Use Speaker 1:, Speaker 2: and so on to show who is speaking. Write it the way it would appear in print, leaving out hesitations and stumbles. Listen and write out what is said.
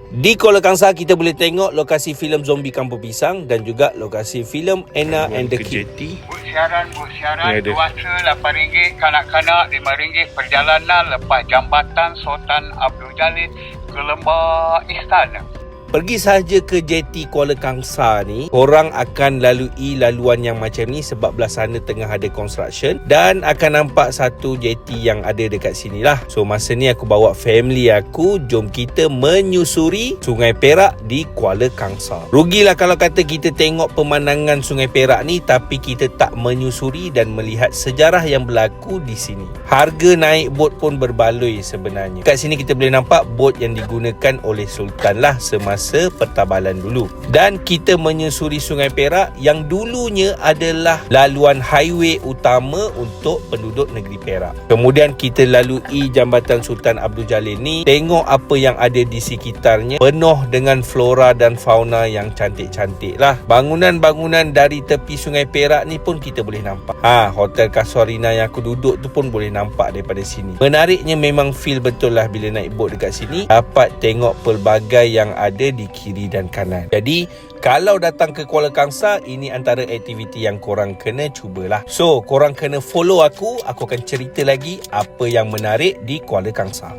Speaker 1: Di Kuala Kangsar kita boleh tengok lokasi filem zombie Kampung Pisang dan juga lokasi filem Anna and the Kid.
Speaker 2: Bus siaran kuasa RM8, kanak-kanak RM5 perjalanan lepas jambatan Sultan Abdul Jalil ke Lembah Istana.
Speaker 1: Pergi sahaja ke JT Kuala Kangsar ni, korang akan lalui laluan yang macam ni sebab belah sana tengah ada construction dan akan nampak satu JT yang ada dekat sini lah. So masa ni aku bawa family aku, jom kita menyusuri Sungai Perak di Kuala Kangsar. Rugilah kalau kata kita tengok pemandangan Sungai Perak ni tapi kita tak menyusuri dan melihat sejarah yang berlaku di sini. Harga naik bot pun berbaloi sebenarnya. Kat sini kita boleh nampak bot yang digunakan oleh Sultan lah semasa pertabalan dulu. Dan kita menyusuri Sungai Perak yang dulunya adalah laluan highway utama untuk penduduk negeri Perak. Kemudian kita lalui Jambatan Sultan Abdul Jalil ni, tengok apa yang ada di sekitarnya, penuh dengan flora dan fauna yang cantik-cantik lah. Bangunan-bangunan dari tepi Sungai Perak ni pun kita boleh nampak. Hotel Casuarina yang aku duduk tu pun boleh nampak daripada sini. Menariknya memang feel betul lah bila naik bot dekat sini, dapat tengok pelbagai yang ada di kiri dan kanan. Jadi kalau datang ke Kuala Kangsar, ini antara aktiviti yang korang kena cubalah. So korang kena follow aku akan cerita lagi apa yang menarik di Kuala Kangsar.